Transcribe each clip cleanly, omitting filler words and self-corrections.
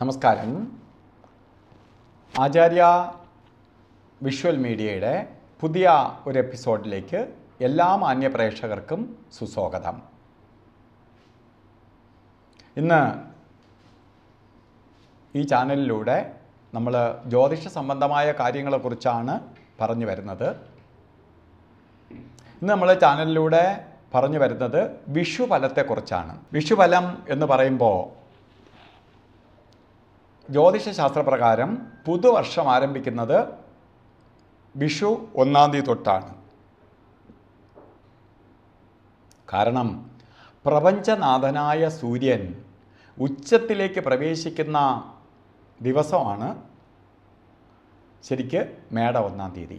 നമസ്കാരം. ആചാര്യ വിഷ്വൽ മീഡിയയുടെ പുതിയ ഒരു എപ്പിസോഡിലേക്ക് എല്ലാ മാന്യ പ്രേക്ഷകർക്കും സുസ്വാഗതം. ഇന്ന് ഈ ചാനലിലൂടെ നമ്മൾ ജ്യോതിഷ സംബന്ധമായ കാര്യങ്ങളെക്കുറിച്ചാണ് പറഞ്ഞു വരുന്നത്. ഇന്ന് നമ്മൾ ചാനലിലൂടെ പറഞ്ഞു വരുന്നത് വിഷുഫലത്തെക്കുറിച്ചാണ്. വിഷുഫലം എന്ന് പറയുമ്പോൾ ജ്യോതിഷശാസ്ത്രപ്രകാരം പുതുവർഷം ആരംഭിക്കുന്നത് വിഷു 1-ാം തീയതി തൊട്ടാണ്. കാരണം പ്രപഞ്ചനാഥനായ സൂര്യൻ ഉച്ചത്തിലേക്ക് പ്രവേശിക്കുന്ന ദിവസമാണ് ശരിക്ക് മേട 1-ാം തീയതി.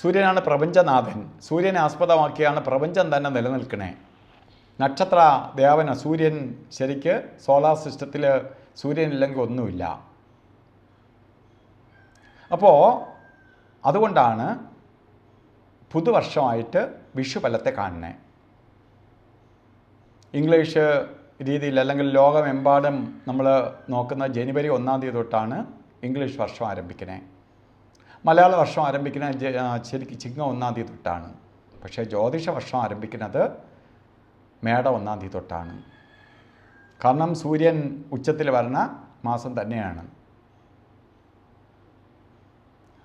സൂര്യനാണ് പ്രപഞ്ചനാഥൻ. സൂര്യനെ ആസ്പദമാക്കിയാണ് പ്രപഞ്ചം തന്നെ നിലനിൽക്കണേ. നക്ഷത്ര ദേവന സൂര്യൻ ശരിക്ക് സോളാർ സിസ്റ്റത്തിൽ സൂര്യനില്ലെങ്കിൽ ഒന്നുമില്ല. അപ്പോൾ അതുകൊണ്ടാണ് പുതുവർഷമായിട്ട് വിഷുഫലത്തെ കാണുന്നത്. ഇംഗ്ലീഷ് രീതിയിൽ അല്ലെങ്കിൽ ലോകമെമ്പാടും നമ്മൾ നോക്കുന്ന ജനുവരി 1-ാം തീയതി തൊട്ടാണ് ഇംഗ്ലീഷ് വർഷം ആരംഭിക്കുന്നത്. മലയാള വർഷം ആരംഭിക്കുന്നത് ശരിക്കും ചിങ്ങ 1-ാം തീയതി തൊട്ടാണ്. പക്ഷേ ജ്യോതിഷ വർഷം ആരംഭിക്കുന്നത് മേട 1-ാം തീയതി തൊട്ടാണ്. കാരണം സൂര്യൻ ഉച്ചത്തിൽ വരുന്ന മാസം തന്നെയാണ്.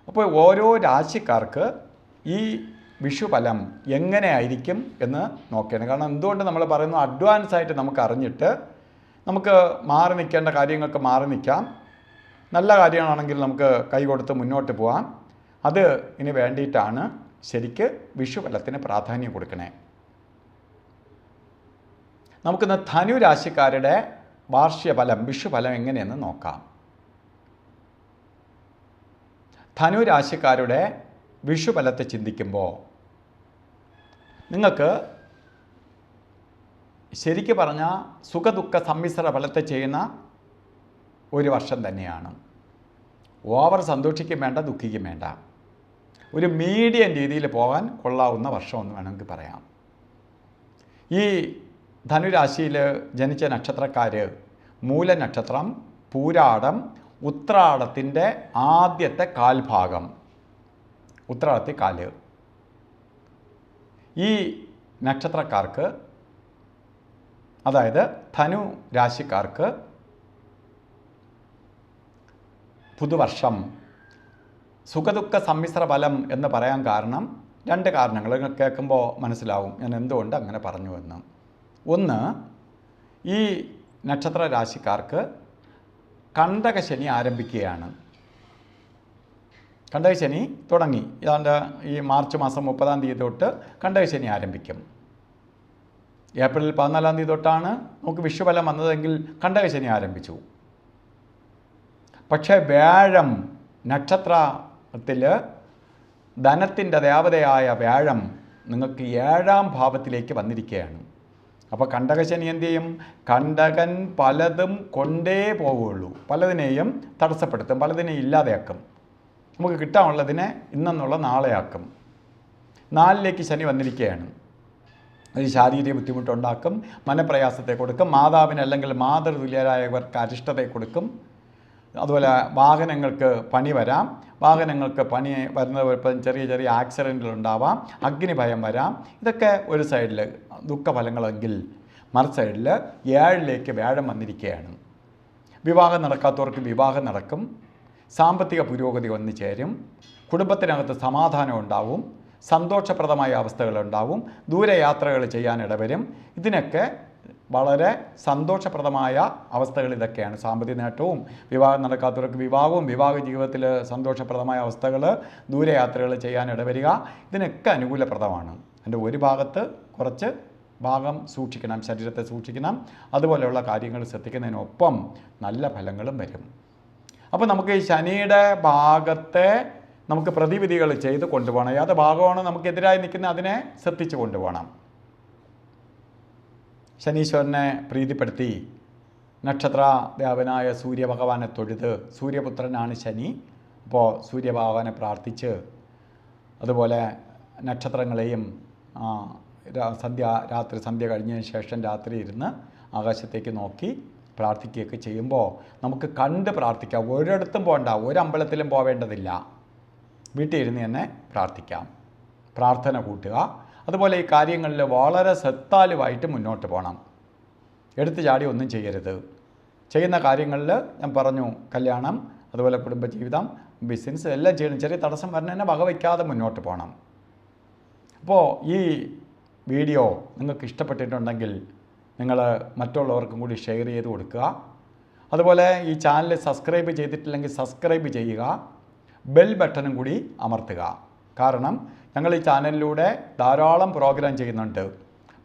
അപ്പോൾ ഓരോ രാശിക്കാർക്ക് ഈ വിഷുഫലം എങ്ങനെയായിരിക്കും എന്ന് നോക്കുകയാണ്. കാരണം എന്തുകൊണ്ട് നമ്മൾ പറയുന്നു, അഡ്വാൻസ് ആയിട്ട് നമുക്ക് അറിഞ്ഞിട്ട് നമുക്ക് മാറി നിൽക്കേണ്ട കാര്യങ്ങൾക്ക് മാറി നിൽക്കാം. നല്ല കാര്യങ്ങളാണെങ്കിൽ നമുക്ക് കൈ കൊടുത്ത് മുന്നോട്ട് പോകാം. അത് ഇനി വേണ്ടിയിട്ടാണ് ശരിക്ക് വിഷുഫലത്തിന് പ്രാധാന്യം കൊടുക്കണേ. നമുക്കിന്ന് ധനു രാശിക്കാരുടെ വാർഷിക ഫലം വിഷുഫലം എങ്ങനെയെന്ന് നോക്കാം. ധനു രാശിക്കാരുടെ വിഷുഫലത്തെ ചിന്തിക്കുമ്പോൾ നിങ്ങൾക്ക് ശരിക്ക് പറഞ്ഞാൽ സുഖദുഃഖ സമ്മിശ്ര ഫലത്തെ ചെയ്യുന്ന ഒരു വർഷം തന്നെയാണ്. ഓവർ സന്തോഷിക്കും വേണ്ട, ദുഃഖിക്കും വേണ്ട. ഒരു മീഡിയം രീതിയിൽ പോകാൻ കൊള്ളാവുന്ന വർഷമെന്ന് വേണമെങ്കിൽ പറയാം. ഈ ധനുരാശിയിൽ ജനിച്ച നക്ഷത്രക്കാർ മൂലനക്ഷത്രം, പൂരാടം, ഉത്രാടത്തിൻ്റെ ആദ്യത്തെ കാൽഭാഗം, ഉത്രാടത്തിൽ കാല്. ഈ നക്ഷത്രക്കാർക്ക്, അതായത് ധനു രാശിക്കാർക്ക് പുതുവർഷം സുഖദുഃഖ സമ്മിശ്ര ഫലം എന്ന് പറയാൻ കാരണം രണ്ട് കാരണങ്ങൾ കേൾക്കുമ്പോൾ മനസ്സിലാവും ഞാൻ എന്തുകൊണ്ട് അങ്ങനെ പറഞ്ഞു എന്ന്. ഒന്ന്, ഈ നക്ഷത്ര രാശിക്കാർക്ക് കണ്ടകശനി ആരംഭിക്കുകയാണ്. കണ്ടകശനി തുടങ്ങി. ഏതാണ്ട് ഈ മാർച്ച് മാസം 30-ാം തീയതി തൊട്ട് കണ്ടകശനി ആരംഭിക്കും. ഏപ്രിൽ 14-ാം തീയതി തൊട്ടാണ് നമുക്ക് വിഷുഫലം വന്നതെങ്കിൽ കണ്ടകശനി ആരംഭിച്ചു. പക്ഷേ വ്യാഴം നക്ഷത്രത്തിൽ ധനത്തിൻ്റെ ദേവതയായ വ്യാഴം നിങ്ങൾക്ക് 7-ാം ഭാവത്തിലേക്ക് വന്നിരിക്കുകയാണ്. അപ്പോൾ കണ്ടകശനി എന്ത് ചെയ്യും? കണ്ടകൻ പലതും കൊണ്ടേ പോവുകയുള്ളൂ. പലതിനെയും തടസ്സപ്പെടുത്തും, പലതിനെയും ഇല്ലാതെയാക്കും. നമുക്ക് കിട്ടാനുള്ളതിനെ ഇന്നെന്നുള്ള നാളെയാക്കും. 4-ലേക്ക് ശനി വന്നിരിക്കുകയാണ്. ഒരു ശാരീരിക ബുദ്ധിമുട്ടുണ്ടാക്കും, മനപ്രയാസത്തെ കൊടുക്കും, മാതാവിന് അല്ലെങ്കിൽ മാതൃതുല്യരായവർക്ക് അരിഷ്ടതയെ കൊടുക്കും. അതുപോലെ വാഹനങ്ങൾക്ക് പണി വരാം. വാഹനങ്ങൾക്ക് പണി വരുന്ന ചെറിയ ചെറിയ ആക്സിഡൻറ്റുകളുണ്ടാവാം, അഗ്നിഭയം വരാം. ഇതൊക്കെ ഒരു സൈഡിൽ ദുഃഖഫലങ്ങളെങ്കിൽ മറു സൈഡിൽ 7-ലേക്ക് വ്യാഴം വന്നിരിക്കുകയാണ്. വിവാഹം നടക്കാത്തവർക്ക് വിവാഹം നടക്കും. സാമ്പത്തിക പുരോഗതി വന്നു ചേരും. കുടുംബത്തിനകത്ത് സമാധാനം ഉണ്ടാവും. സന്തോഷപ്രദമായ അവസ്ഥകളുണ്ടാവും. ദൂരയാത്രകൾ ചെയ്യാൻ ഇടവരും. ഇതിനൊക്കെ വളരെ സന്തോഷപ്രദമായ അവസ്ഥകൾ ഇതൊക്കെയാണ്. സാമ്പത്തിക നേട്ടവും, വിവാഹം നടക്കാത്തവർക്ക് വിവാഹവും, വിവാഹ ജീവിതത്തിൽ സന്തോഷപ്രദമായ അവസ്ഥകൾ, ദൂരയാത്രകൾ ചെയ്യാൻ ഇടവരിക, ഇതിനൊക്കെ അനുകൂലപ്രദമാണ്. അതിൻ്റെ ഒരു ഭാഗത്ത് കുറച്ച് ഭാഗം സൂക്ഷിക്കണം, ശരീരത്തെ സൂക്ഷിക്കണം. അതുപോലെയുള്ള കാര്യങ്ങൾ ശ്രദ്ധിക്കുന്നതിനൊപ്പം നല്ല ഫലങ്ങളും വരും. അപ്പോൾ നമുക്ക് ഈ ശനിയുടെ ഭാഗത്തെ നമുക്ക് പ്രതിവിധികൾ ചെയ്ത് കൊണ്ടുപോകണം. ഏത് ഭാഗമാണ് നമുക്കെതിരായി നിൽക്കുന്നത് അതിനെ ശ്രദ്ധിച്ച് കൊണ്ടുപോകണം. ശനീശ്വരനെ പ്രീതിപ്പെടുത്തി നക്ഷത്ര ദേവനായ സൂര്യഭഗവാനെ തൊഴുത്, സൂര്യപുത്രനാണ് ശനി. അപ്പോൾ സൂര്യഭഗവാനെ പ്രാർത്ഥിച്ച്, അതുപോലെ നക്ഷത്രങ്ങളെയും രാത്രി സന്ധ്യ കഴിഞ്ഞതിന് ശേഷം രാത്രി ഇരുന്ന് ആകാശത്തേക്ക് നോക്കി പ്രാർത്ഥിക്കുകയൊക്കെ ചെയ്യുമ്പോൾ നമുക്ക് കണ്ട് പ്രാർത്ഥിക്കാം. ഒരിടത്തും പോകണ്ട, ഒരമ്പലത്തിലും പോവേണ്ടതില്ല. വീട്ടിൽ ഇരുന്ന് തന്നെ പ്രാർത്ഥിക്കാം, പ്രാർത്ഥന കൂട്ടുക. അതുപോലെ ഈ കാര്യങ്ങളിൽ വളരെ ശ്രദ്ധാലുവായിട്ട് മുന്നോട്ട് പോകണം. എടുത്തു ചാടി ഒന്നും ചെയ്യരുത്. ചെയ്യുന്ന കാര്യങ്ങളിൽ ഞാൻ പറഞ്ഞു, കല്യാണം, അതുപോലെ കുടുംബജീവിതം, ബിസിനസ് എല്ലാം ചെയ്യണം. ചെറിയ തടസ്സം വരണതിനെ വകവയ്ക്കാതെ മുന്നോട്ട് പോകണം. അപ്പോൾ ഈ വീഡിയോ നിങ്ങൾക്ക് ഇഷ്ടപ്പെട്ടിട്ടുണ്ടെങ്കിൽ നിങ്ങൾ മറ്റുള്ളവർക്കും കൂടി ഷെയർ ചെയ്ത് കൊടുക്കുക. അതുപോലെ ഈ ചാനൽ സബ്സ്ക്രൈബ് ചെയ്തിട്ടില്ലെങ്കിൽ സബ്സ്ക്രൈബ് ചെയ്യുക, ബെൽ ബട്ടണും കൂടി അമർത്തുക. കാരണം ഞങ്ങൾ ഈ ചാനലിലൂടെ ധാരാളം പ്രോഗ്രാം ചെയ്യുന്നുണ്ട്.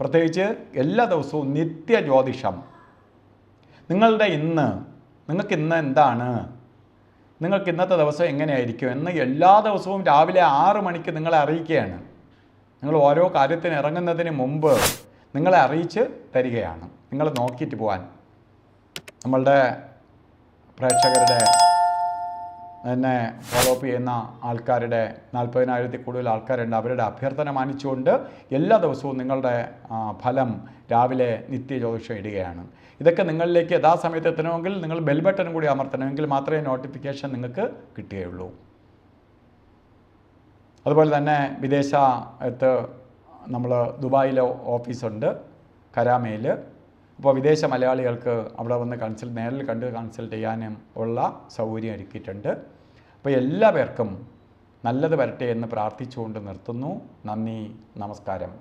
പ്രത്യേകിച്ച് എല്ലാ ദിവസവും നിത്യ ജ്യോതിഷം. നിങ്ങൾക്ക് ഇന്ന് എന്താണ്, നിങ്ങൾക്ക് ഇന്നത്തെ ദിവസം എങ്ങനെയായിരിക്കും എന്ന് എല്ലാ ദിവസവും രാവിലെ 6 മണിക്ക് നിങ്ങളെ അറിയിക്കുകയാണ്. നിങ്ങൾ ഓരോ കാര്യത്തിന് ഇറങ്ങുന്നതിന് മുമ്പ് നിങ്ങളെ അറിയിച്ച് തരികയാണ്. നിങ്ങൾ നോക്കിയിട്ട് പോകാൻ. നമ്മളുടെ പ്രേക്ഷകരുടെ എന്നെ ഫോളോ അപ്പ് ചെയ്യുന്ന ആൾക്കാരുടെ 40,000-ൽ കൂടുതൽ ആൾക്കാരുണ്ട്. അവരുടെ അഭ്യർത്ഥന മാനിച്ചുകൊണ്ട് എല്ലാ ദിവസവും നിങ്ങളുടെ ഫലം രാവിലെ നിത്യജ്യോതിഷം ഇടുകയാണ്. ഇതൊക്കെ നിങ്ങളിലേക്ക് യഥാസമയത്ത് എത്തണമെങ്കിൽ നിങ്ങൾ ബെൽ ബട്ടൺ കൂടി അമർത്തണമെങ്കിൽ മാത്രമേ നോട്ടിഫിക്കേഷൻ നിങ്ങൾക്ക് കിട്ടുകയുള്ളൂ. അതുപോലെ തന്നെ വിദേശത്ത് നമ്മൾ ദുബായിൽ ഓഫീസുണ്ട്, കരാമയിൽ. അപ്പോൾ വിദേശ മലയാളികൾക്ക് അവിടെ വന്ന് നേരിൽ കണ്ട് കൺസൾട്ട് ചെയ്യാനും ഉള്ള സൗകര്യം ഒരുക്കിയിട്ടുണ്ട്. അപ്പോൾ എല്ലാ പേർക്കും നല്ലത് വരട്ടെ എന്ന് പ്രാർത്ഥിച്ചുകൊണ്ട് നിർത്തുന്നു. നന്ദി, നമസ്കാരം.